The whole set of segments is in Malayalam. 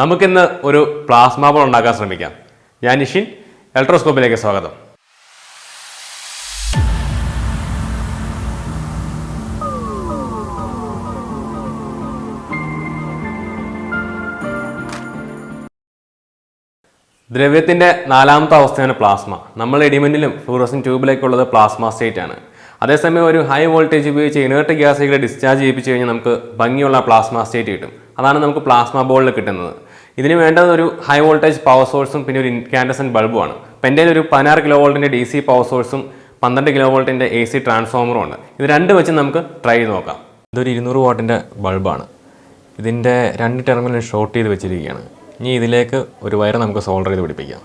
നമുക്കിന്ന് ഒരു പ്ലാസ്മ ബോൾ ഉണ്ടാക്കാൻ ശ്രമിക്കാം. ഞാൻ നിഷിൻ, ഇലക്ട്രോസ്കോപ്പിലേക്ക് സ്വാഗതം. ദ്രവ്യത്തിൻ്റെ നാലാമത്തെ അവസ്ഥയാണ് പ്ലാസ്മ. നമ്മൾ എഡിമെൻറ്റിലും ഫ്ലൂറസൻ ട്യൂബിലേക്കുള്ളത് പ്ലാസ്മ സ്റ്റേറ്റ് ആണ്. അതേസമയം ഒരു ഹൈ വോൾട്ടേജ് ഉപയോഗിച്ച് ഇനേർട്ട് ഗ്യാസുകളെ ഡിസ്ചാർജ് ചെയ്യിപ്പിച്ച് കഴിഞ്ഞാൽ നമുക്ക് ഭംഗിയുള്ള പ്ലാസ്മ സ്റ്റേറ്റ് കിട്ടും. അതാണ് നമുക്ക് പ്ലാസ്മ ബോളിൽ കിട്ടുന്നത്. ഇതിന് വേണ്ടത് ഒരു ഹൈ വോൾട്ടേജ് പവർ സോഴ്സും പിന്നെ ഒരു ഇൻകാൻഡസൻറ്റ് ബൾബുമാണ്. അപ്പോൾ എൻ്റെ ഒരു 16 കിലോ വോൾട്ടിൻ്റെ DC പവർ സോഴ്സും 12 കിലോ വോൾട്ടിൻ്റെ AC ട്രാൻസ്ഫോമറും ഉണ്ട്. ഇത് രണ്ടും വെച്ച് നമുക്ക് ട്രൈ ചെയ്ത് നോക്കാം. ഇതൊരു 200 വാട്ടിൻ്റെ ബൾബാണ്. ഇതിൻ്റെ 2 ടെർമിനൽ ഷോർട്ട് ചെയ്ത് വെച്ചിരിക്കുകയാണ്. ഇനി ഇതിലേക്ക് ഒരു വയർ നമുക്ക് സോൾഡർ ചെയ്ത് പിടിപ്പിക്കാം.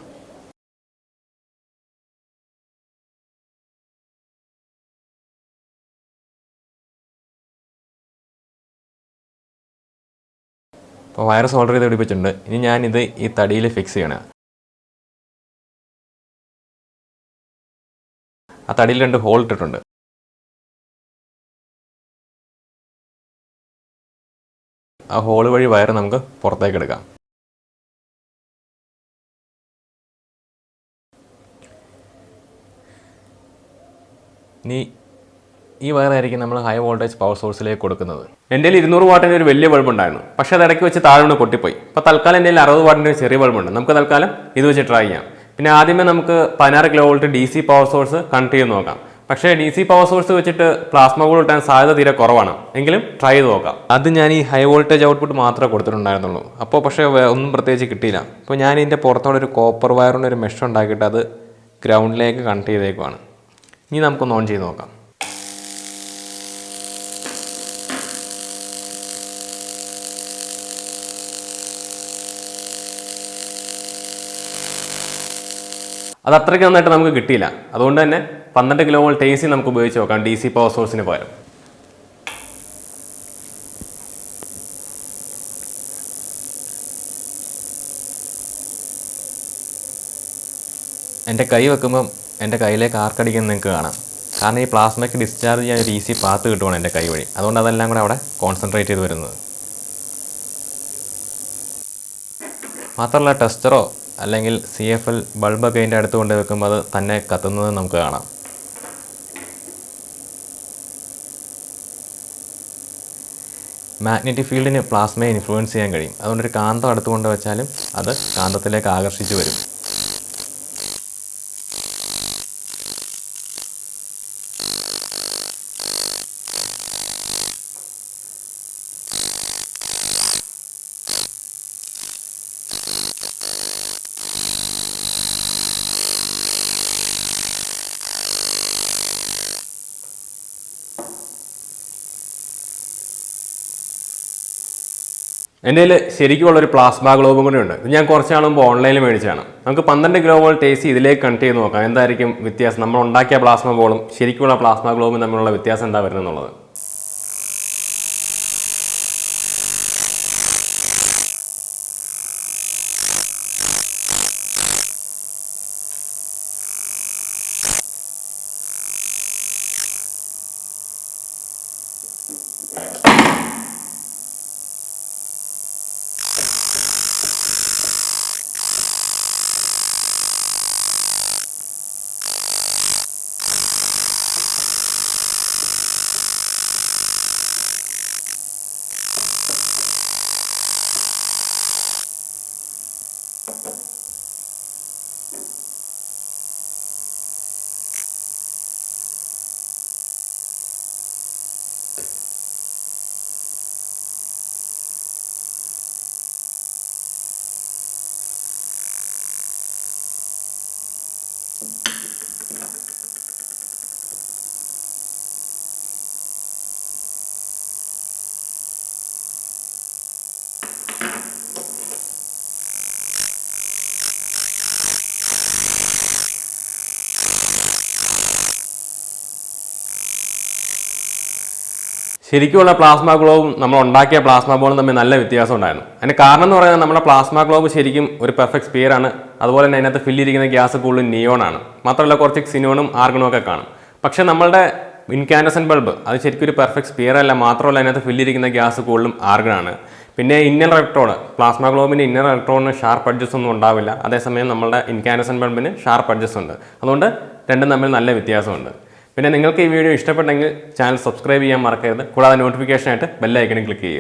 അപ്പോൾ വയർ സോൾഡർ ചെയ്ത് പിടിപ്പിച്ചിട്ടുണ്ട്. ഇനി ഞാനിത് ഈ തടിയിൽ ഫിക്സ് ചെയ്യണം. ആ തടിയിൽ 2 ഹോൾ ഇട്ടിട്ടുണ്ട്. ആ ഹോൾ വഴി വയർ നമുക്ക് പുറത്തേക്ക് എടുക്കാം. ഇനി ഈ വയറായിരിക്കും നമ്മൾ ഹൈ വോൾട്ടേജ് പവർ സോഴ്സിലേക്ക് കൊടുക്കുന്നത്. എൻ്റെ 200 വാട്ടിൻ്റെ ഒരു വലിയ ബൾബ് ഉണ്ടായിരുന്നു, പക്ഷേ അത് ഇടയ്ക്ക് വെച്ച് താഴെ പൊട്ടിപ്പോയി. അപ്പോൾ തൽക്കാലം എൻ്റെ 60 വാട്ടിൻ്റെ ഒരു ചെറിയ ബൾബുണ്ട്. നമുക്ക് തൽക്കാലം ഇത് വെച്ച് ട്രൈ ചെയ്യാം. പിന്നെ ആദ്യമേ നമുക്ക് 16 kilo volt DC power source connect ചെയ്ത് നോക്കാം. പക്ഷേ DC പവർ സോഴ്സ് വെച്ചിട്ട് പ്ലാസ്മ ബോൾ കിട്ടാൻ സാധ്യത തീരെ കുറവാണ്. എങ്കിലും ട്രൈ ചെയ്ത് നോക്കാം. അത് ഞാൻ ഈ ഹൈ വോൾട്ടേജ് ഔട്ട്പുട്ട് മാത്രമേ കൊടുത്തിട്ടുണ്ടായിരുന്നുള്ളൂ. അപ്പോൾ പക്ഷേ ഒന്നും പ്രത്യേകിച്ച് കിട്ടിയില്ല. അപ്പോൾ ഞാൻ ഇതിൻ്റെ പുറത്തോടെ ഒരു കോപ്പർ വയറിൻ്റെ ഒരു മെഷ് ഉണ്ടാക്കിയിട്ട് അത് ഗ്രൗണ്ടിലേക്ക് കണക്ട് ചെയ്തേക്കുവാണ്. ഇനി നമുക്കൊന്ന് ഓൺ ചെയ്ത് നോക്കാം. അത് അത്രയ്ക്ക് നന്നായിട്ട് നമുക്ക് കിട്ടിയില്ല. അതുകൊണ്ട് തന്നെ 12 കിലോ വോൾട്ട് AC നമുക്ക് ഉപയോഗിച്ച് നോക്കാം DC പവർ സോഴ്സിന് പകരം. എൻ്റെ കൈ വെക്കുമ്പം എൻ്റെ കയ്യിലേക്ക് ആർക്കടിക്കുന്നത് നിങ്ങൾക്ക് കാണാം. കാരണം ഈ പ്ലാസ്മയ്ക്ക് ഡിസ്ചാർജ് ചെയ്യാൻ DC പാത്ത് കിട്ടുവാണ് എൻ്റെ കൈ വഴി. അതുകൊണ്ട് അതെല്ലാം കൂടെ അവിടെ കോൺസെൻട്രേറ്റ് ചെയ്ത് വരുന്നത്. മാത്രമല്ല ടെസ്റ്ററോ അല്ലെങ്കിൽ CFL ബൾബൊക്കെ അതിൻ്റെ അടുത്ത് കൊണ്ട് വെക്കുമ്പോൾ അത് തന്നെ കത്തുന്നത് നമുക്ക് കാണാം. മാഗ്നറ്റിക് ഫീൽഡിന് പ്ലാസ്മയെ ഇൻഫ്ലുവൻസ് ചെയ്യാൻ കഴിയും. അതുകൊണ്ടൊരു കാന്തം അടുത്ത് കൊണ്ട് വെച്ചാലും അത് കാന്തത്തിലേക്ക് ആകർഷിച്ചു വരും. എൻ്റെ കയ്യിൽ ശരിക്കുമുള്ളൊരു പ്ലാസ്മ ഗ്ലോബും കൂടി ഉണ്ട്. ഇത് ഞാൻ കുറച്ച് നാൾ മുമ്പ് ഓൺലൈനിൽ മേടിച്ചാണ്. നമുക്ക് 12 കിലോ വോൾട്ട് AC ഇതിലേക്ക് കണക്ട് ചെയ്ത് നോക്കാം. എന്തായിരിക്കും വ്യത്യാസം, നമ്മൾ ഉണ്ടാക്കിയ പ്ലാസ്മ ബോളും ശരിക്കുള്ള പ്ലാസ്മ ഗ്ലോബും തമ്മിലുള്ള വ്യത്യാസം എന്താ വരുന്നത് എന്നുള്ളത്. ശരിക്കുമുള്ള പ്ലാസ്മ ഗ്ലോബും നമ്മൾ ഉണ്ടാക്കിയ പ്ലാസ്മ ബോളും തമ്മിൽ നല്ല വ്യത്യാസം ഉണ്ടായിരുന്നു. അതിന് കാരണം എന്ന് പറയുന്നത് നമ്മുടെ പ്ലാസ്മ ഗ്ലോബ് ശരിക്കും ഒരു പെർഫെക്റ്റ് സ്പിയർ ആണ്. അതുപോലെ തന്നെ അതിനകത്ത് ഫില്ലിരിക്കുന്ന ഗ്യാസ് കൂടുതലും നിയോൺ ആണ്. മാത്രമല്ല കുറച്ച് സിനോണും ആർഗണും ഒക്കെ കാണും. പക്ഷേ നമ്മളുടെ ഇൻകാൻഡസൻറ്റ് ബൾബ് അത് ശരിക്കും ഒരു പെർഫെക്റ്റ് സ്പിയർ അല്ല. മാത്രമല്ല അതിനകത്ത് ഫില്ലിരിക്കുന്ന ഗ്യാസ് കൂടുതലും ആർഗൺ ആണ്. പിന്നെ ഇന്നർ ഇലക്ട്രോഡ്, പ്ലാസ്മ ഗ്ലോബിൻ്റെ ഇന്നർ ഇലക്ട്രോഡിന് ഷാർപ്പ് അഡ്ജസ് ഒന്നും ഉണ്ടാവില്ല. അതേസമയം നമ്മളുടെ ഇൻകാൻഡസെന്റ് ബൾബിന് ഷാർപ്പ് അഡ്ജസ് ഉണ്ട്. അതുകൊണ്ട് രണ്ടും തമ്മിൽ നല്ല വ്യത്യാസമുണ്ട്. പിന്നെ നിങ്ങൾക്ക് ഈ വീഡിയോ ഇഷ്ടപ്പെട്ടെങ്കിൽ ചാനൽ സബ്സ്ക്രൈബ് ചെയ്യാൻ മറക്കരുത്. കൂടാതെ നോട്ടിഫിക്കേഷനായിട്ട് ബെൽ ഐക്കണിൽ ക്ലിക്ക് ചെയ്യുക.